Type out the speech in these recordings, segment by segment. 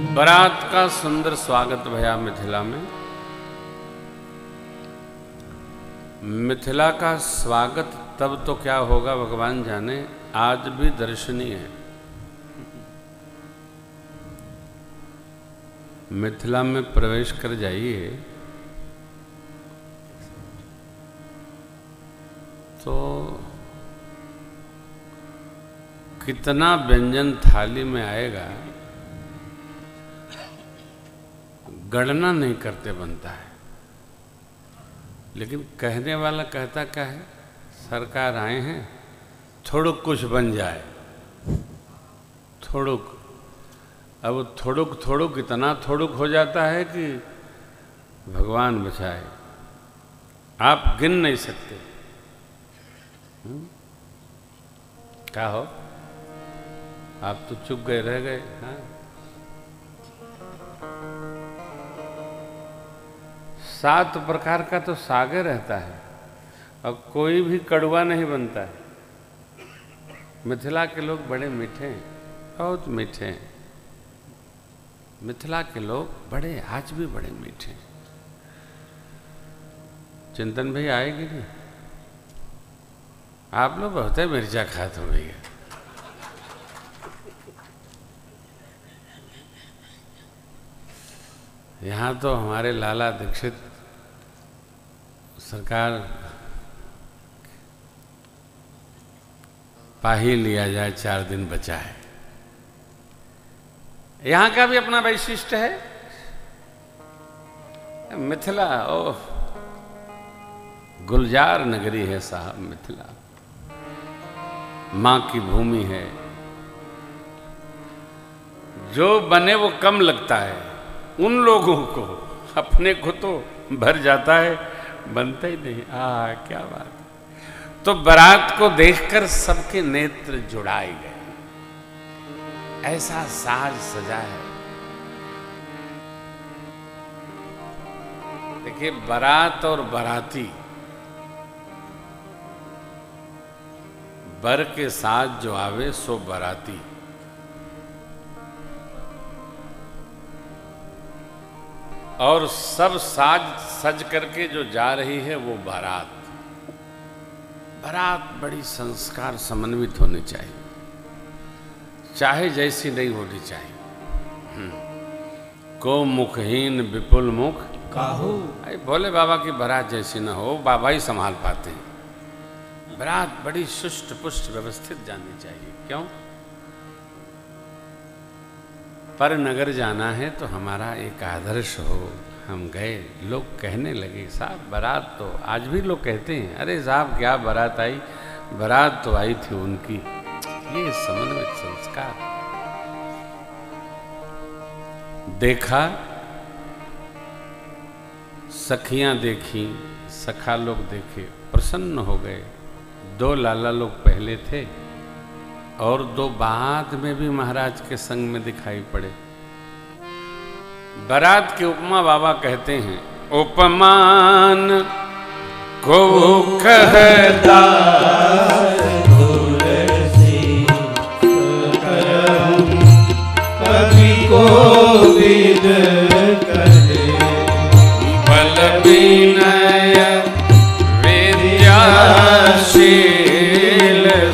बारात का सुंदर स्वागत भया मिथिला में। मिथिला का स्वागत तब तो क्या होगा भगवान जाने, आज भी दर्शनीय है। मिथिला में प्रवेश कर जाइए तो कितना व्यंजन थाली में आएगा, गणना नहीं करते बनता है। लेकिन कहने वाला कहता क्या है, सरकार आए हैं, थोड़ुक कुछ बन जाए, थोड़ुक। अब थोड़ुक थोड़ुक इतना थोड़ुक हो जाता है कि भगवान बचाए, आप गिन नहीं सकते। क्या हो, आप तो चुप गए, रह गए। हाँ, सात प्रकार का तो सागर रहता है और कोई भी कड़वा नहीं बनता है। मिथिला के लोग बड़े मीठे हैं, बहुत मीठे हैं। मिथिला के लोग बड़े, आज भी बड़े मीठे हैं। चिंतन भाई आएगी नहीं, आप लोग बहुत है मिर्चा खाते हो भैया। यहाँ तो हमारे लाला दीक्षित सरकार पा ही लिया जाए, 4 दिन बचा है। यहाँ का भी अपना वैशिष्ट्य है। मिथिला ओह गुलजार नगरी है साहब, मिथिला माँ की भूमि है। जो बने वो कम लगता है उन लोगों को, अपने को तो भर जाता है, बनता ही नहीं। क्या बात। तो बारात को देखकर सबके नेत्र जुड़ाए गए, ऐसा साज सजा है। देखिए, बारात और बाराती, बर के साथ जो आवे सो बाराती। और सब साज सज करके जो जा रही है वो बारात। बारात बड़ी संस्कार समन्वित होनी चाहिए, चाहे जैसी नहीं होनी चाहिए। को मुखहीन विपुल मुख काहू। भोले बाबा की बारात जैसी ना हो, बाबा ही संभाल पाते हैं। बारात बड़ी सुष्ट पुष्ट व्यवस्थित जानी चाहिए। क्यों? पर नगर जाना है तो हमारा एक आदर्श हो। हम गए, लोग कहने लगे साहब बारात तो, आज भी लोग कहते हैं, अरे साहब क्या बारात आई, बारात तो आई थी उनकी। ये समन्वित संस्कार। देखा, सखियां देखी, सखा लोग देखे, प्रसन्न हो गए। 2 लाला लोग पहले थे और 2 बाद में भी महाराज के संग में दिखाई पड़े। बारात की उपमा बाबा कहते हैं, उपमान को कहता कभी कोविद कहे, बल विनय विद्याशील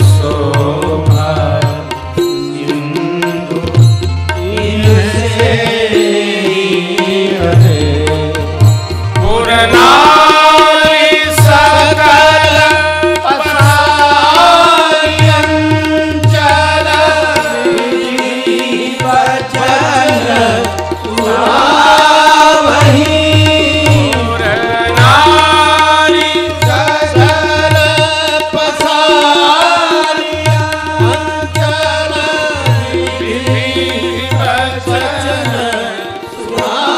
शोभा, पुरनारी सकल पसायंचल वचन सुहावहि। पुरनारी सकल पसायंचल वचन सुहावहि।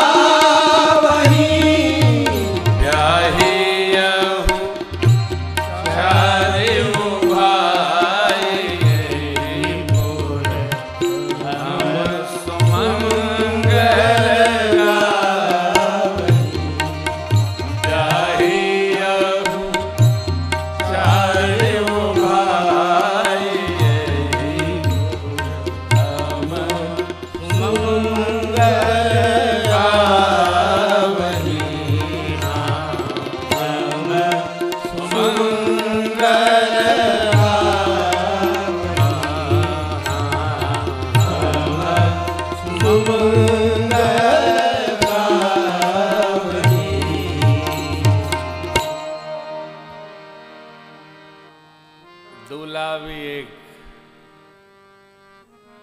मंगल आवहि श्याम सुंदर दूल्हा भी एक।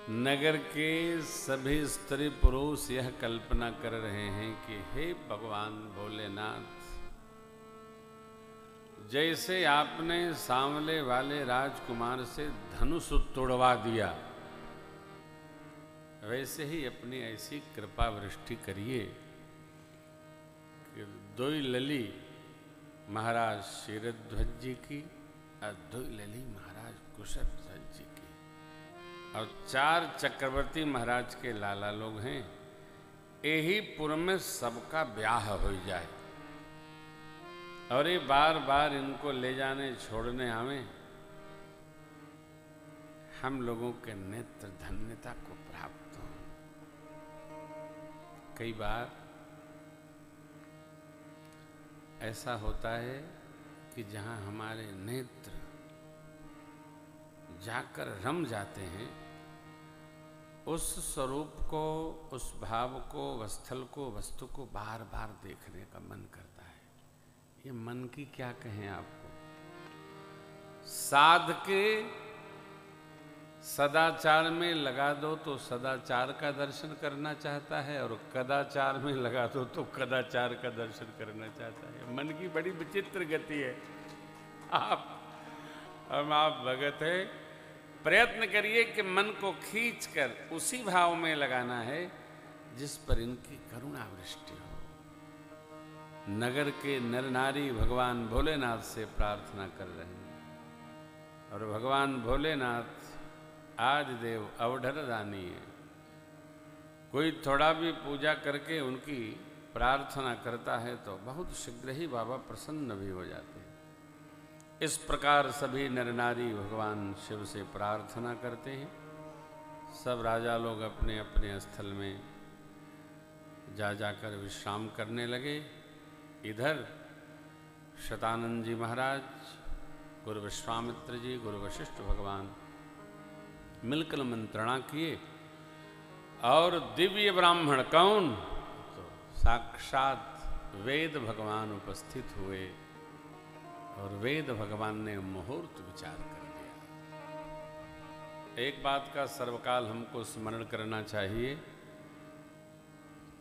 नगर के सभी स्त्री पुरुष यह कल्पना कर रहे हैं कि हे भगवान भोलेनाथ, जैसे आपने सांवले वाले राजकुमार से धनुष तोड़वा दिया, वैसे ही अपनी ऐसी कृपा वृष्टि करिए कि दोई लली महाराज शीरध्वज जी की और दोई लली महाराज कुशध्वज जी की और 4 चक्रवर्ती महाराज के लाला लोग हैं। यही पुर में सबका ब्याह हो जाए और ये बार बार इनको ले जाने छोड़ने आवे, हम लोगों के नेत्र धन्यता को प्राप्त हो। कई बार ऐसा होता है कि जहां हमारे नेत्र जाकर रम जाते हैं, उस स्वरूप को, उस भाव को, स्थल को, वस्तु को बार बार देखने का मन करता है। ये मन की क्या कहें आपको। साध के सदाचार में लगा दो तो सदाचार का दर्शन करना चाहता है, और कदाचार में लगा दो तो कदाचार का दर्शन करना चाहता है। मन की बड़ी विचित्र गति है। आप भगत है, प्रयत्न करिए कि मन को खींचकर उसी भाव में लगाना है जिस पर इनकी करुणा वृष्टि हो। नगर के नर नारी भगवान भोलेनाथ से प्रार्थना कर रहे हैं, और भगवान भोलेनाथ आदि देव अवढर दानी है। कोई थोड़ा भी पूजा करके उनकी प्रार्थना करता है तो बहुत शीघ्र ही बाबा प्रसन्न भी हो जाते हैं। इस प्रकार सभी नर नारी भगवान शिव से प्रार्थना करते हैं। सब राजा लोग अपने अपने स्थल में जा जाकर विश्राम करने लगे। इधर शतानंद जी महाराज, गुरु विश्वामित्र जी, गुरु वशिष्ठ भगवान मिलकर मंत्रणा किए, और दिव्य ब्राह्मण कौन, तो साक्षात वेद भगवान उपस्थित हुए, और वेद भगवान ने मुहूर्त विचार कर लिया। एक बात का सर्वकाल हमको स्मरण करना चाहिए,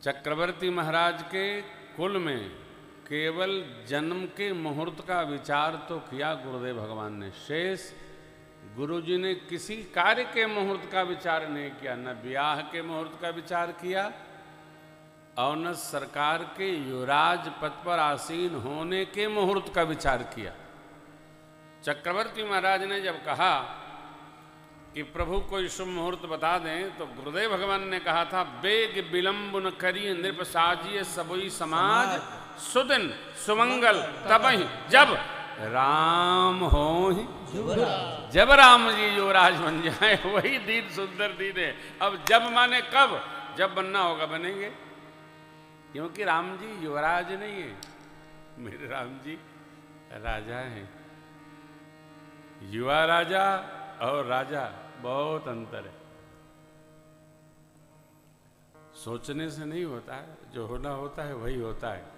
चक्रवर्ती महाराज के कुल में केवल जन्म के मुहूर्त का विचार तो किया गुरुदेव भगवान ने, शेष गुरुजी ने किसी कार्य के मुहूर्त का विचार नहीं किया। न ब्याह के मुहूर्त का विचार किया और न सरकार के युवराज पद पर आसीन होने के मुहूर्त का विचार किया। चक्रवर्ती महाराज ने जब कहा कि प्रभु कोई शुभ मुहूर्त बता दें, तो गुरुदेव भगवान ने कहा था, बेग विलंब न करी नृप साजिए सबोई समाज, सुदिन सुमंगल तबहि जब राम हो, जब राम जी युवराज बन जाए, वही दिन सुंदर दिन है। अब जब माने कब, जब बनना होगा बनेंगे, क्योंकि राम जी युवराज नहीं है, मेरे राम जी राजा हैं। युवा राजा और राजा बहुत अंतर है। सोचने से नहीं होता है, जो होना होता है वही होता है।